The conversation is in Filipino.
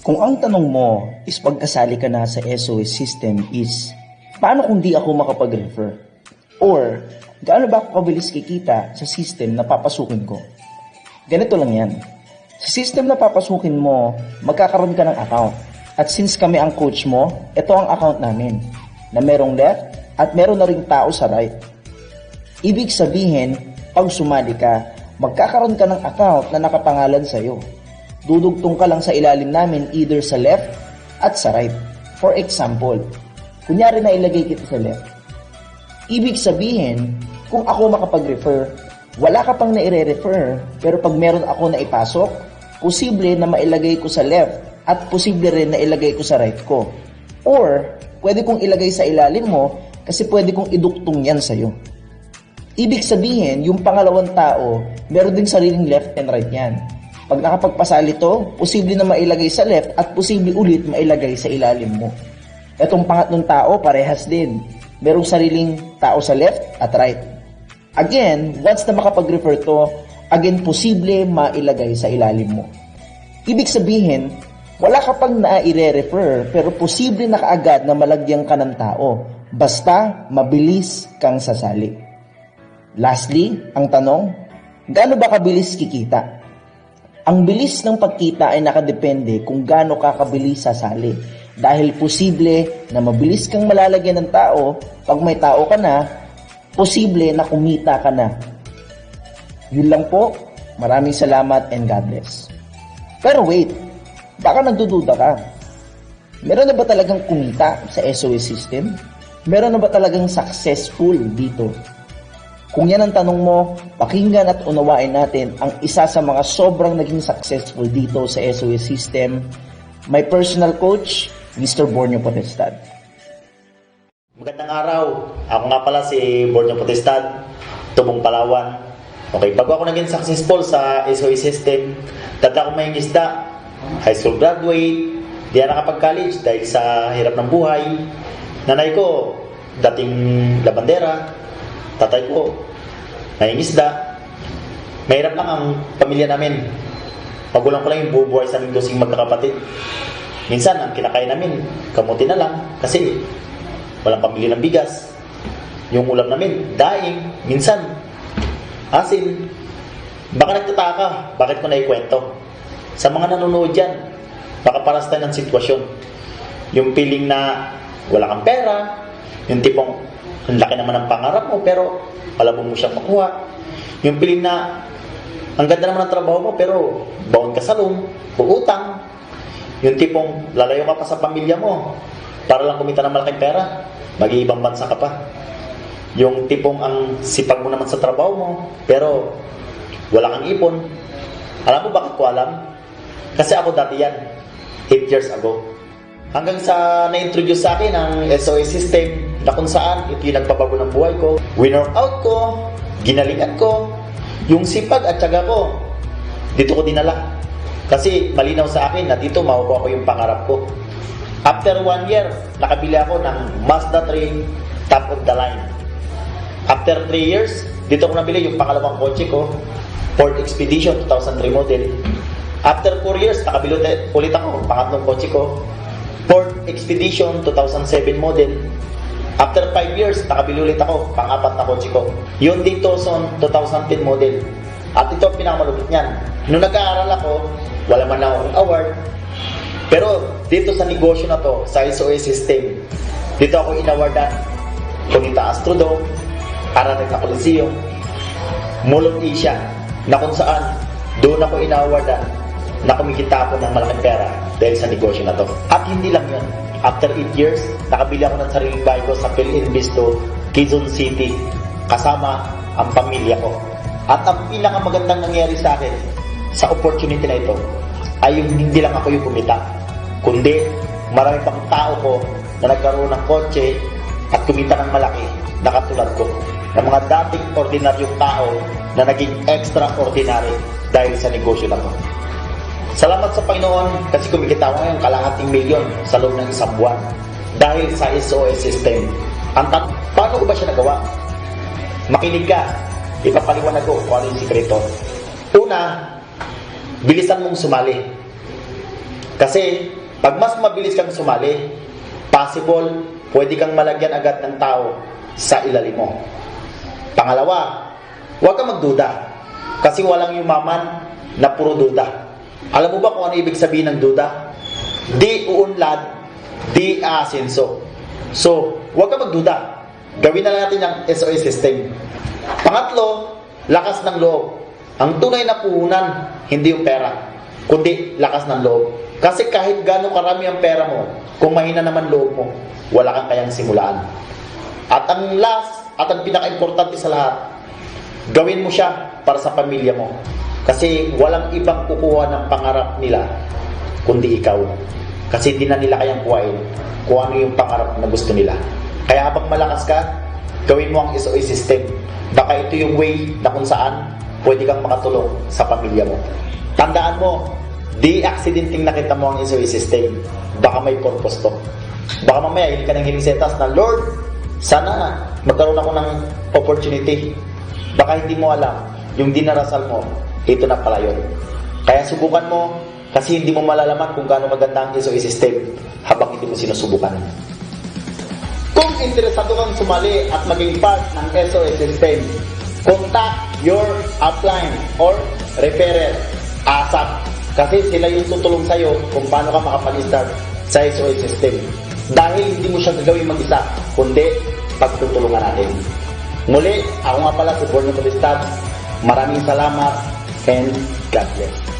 Kung ang tanong mo is pagkasali ka na sa SOS system is, paano kung di ako makapag-refer? Or, gaano ba ako kabilis kikita sa system na papasukin ko? Ganito lang yan. Sa system na papasukin mo, magkakaroon ka ng account. At since kami ang coach mo, ito ang account namin, na merong left at meron na ring tao sa right. Ibig sabihin, pag sumali ka, magkakaroon ka ng account na nakapangalan sa'yo. Dudugtong ka lang sa ilalim namin either sa left at sa right. For example, kunyari na ilagay kita sa left. Ibig sabihin, kung ako makapag-refer, wala ka pang naire-refer, pero pag meron ako na ipasok, posible na mailagay ko sa left at posible rin na ilagay ko sa right ko. Or, pwede kong ilagay sa ilalim mo kasi pwede kong iduktong yan sa'yo. Ibig sabihin, yung pangalawang tao, meron ding sariling left and right yan. Pag nakapagpasali to, posible na mailagay sa left at posible ulit mailagay sa ilalim mo. Etong pangatlong tao, parehas din. Merong sariling tao sa left at right. Again, once na makapag-refer to, again, posible mailagay sa ilalim mo. Ibig sabihin, wala ka pang na-i-refer pero posible na kaagad na malagyan ka ng tao. Basta, mabilis kang sasali. Lastly, ang tanong, gaano ba kabilis kikita? Ang bilis ng pagkita ay nakadepende kung gaano ka kabilis sasali. Dahil posible na mabilis kang malalagyan ng tao, pag may tao ka na, posible na kumita ka na. Yun lang po. Maraming salamat and God bless. Pero wait, baka nagdududa ka. Meron na ba talagang kumita sa SOS system? Meron na ba talagang successful dito? Kung yan ang tanong mo, pakinggan at unawain natin ang isa sa mga sobrang naging successful dito sa SOS system, my personal coach, Mr. Borneo Potestad. Magandang araw. Ako nga pala si Borneo Potestad, Tubong Palawan. Okay, bago ako naging successful sa SOS system, dati ako may isda, high school graduate, di na nakapag-college dahil sa hirap ng buhay. Nanay ko, dating labandera, tatay ko, nangingisda. Mahirap lang ang pamilya namin. Magulang ko lang yung bubuhay sa aming dosing magkakapatid. Minsan, ang kinakain namin, kamuti na lang kasi walang pamilya ng bigas. Yung ulam namin, daing. Minsan, asin. Baka nagtataka, bakit ko naikwento? Sa mga nanonood dyan, baka paras tayo ng sitwasyon. Yung feeling na wala kang pera, yung tipong ang laki naman ng pangarap mo pero alam mo siyang makuha. Yung feeling na ang ganda naman ng trabaho mo pero baon ka sa room, uutang. Yung tipong lalayo ka pa sa pamilya mo para lang kumita ng malaking pera, mag-iibang bansa ka pa. Yung tipong ang sipag mo naman sa trabaho mo pero wala kang ipon. Alam mo bakit ko alam? Kasi ako dati yan, 8 years ago. Hanggang sa na-introduce sa akin ang SOS system na kung saan ito yung nagpabago ng buhay ko. Winner out ko, ginalingan ko, yung sipag at tiyaga ko, dito ko dinala. Kasi malinaw sa akin na dito makukuha ko yung pangarap ko. After 1 year, nakabili ako ng Mazda 3 top of the line. After 3 years, dito ko nabili yung pangalawang kotse ko, Ford Expedition 2003 model. After 4 years, nakabili ulit ako, pangatlong kotse ko, Ford Expedition 2007 model. After 5 years, nakabili ulit ako, pang-apat na kotse ko. Hyundai Tucson 2010 model. At ito ang pinakamalupit niyan. Nung nag-aaral ako, wala man lang akong award. Pero dito sa negosyo na to, sa SOS system, dito ako inawardan. Kunita Astrodome, Araneta Coliseum, Mall of Asia, na kung saan doon ako inawardan na kumikita ako ng malaking pera dahil sa negosyo na to. At hindi lang yun. After 8 years, nakabili ako ng sariling bahay ko sa Philinvestor, Quezon City, kasama ang pamilya ko. At ang pinakamagandang nangyari sa akin sa opportunity na ito ay yung hindi lang ako yung kumita, kundi marami pang tao ko na nagkaroon ng kotse at kumita ng malaki na katulad ko, ng mga dating ordinaryong tao na naging extraordinary dahil sa negosyo na to. Salamat sa Panginoon kasi kumikita ko ngayon kalahating milyon sa loob ng isang buwan dahil sa SOS system. Paano ko ba siya nagawa? Makinig ka, ipapaliwanag ko kung ano yung sikreto. Una, bilisan mong sumali. Kasi, pag mas mabilis kang sumali, possible, pwede kang malagyan agad ng tao sa ilalim mo. Pangalawa, huwag kang magduda. Kasi walang yumaman na puro duda. Alam mo ba kung ano ibig sabihin ng duda? Di uunlad, di aasenso. So, huwag kang magduda. Gawin na lang natin ang SOS system. Pangatlo, lakas ng loob. Ang tunay na puhunan, hindi yung pera, kundi lakas ng loob. Kasi kahit gaano karami ang pera mo, kung mahina naman loob mo, wala kang kayang simulaan. At ang last, at ang pinaka-importante sa lahat, gawin mo siya para sa pamilya mo. Kasi walang ibang kukuha ng pangarap nila, kundi ikaw. Kasi di na nila kayang kuhain kung ano yung pangarap na gusto nila. Kaya habang malakas ka, gawin mo ang SOS system. Baka ito yung way na kung saan pwede kang makatulong sa pamilya mo. Tandaan mo, di accidenting nakita mo ang SOS system. Baka may purpose to. Baka mamaya hindi ka nang hiling setas na, Lord, sana magkaroon ako ng opportunity. Baka hindi mo alam, yung dinarasal mo, ito na pala yun. Kaya subukan mo, kasi hindi mo malalaman kung gaano maganda ang SOS system habang hindi mo sinusubukan. Kung interesado kang sumali at maging part ng SOS system, contact your upline or referrer ASAP. Kasi sila yung tutulong sa'yo kung paano ka makapag-start sa SOS system. Dahil hindi mo siya gagawin mag-isa, kundi pagtutulungan natin. Muli, ako nga pala si Borneo Potestad. Maraming salamat and God bless.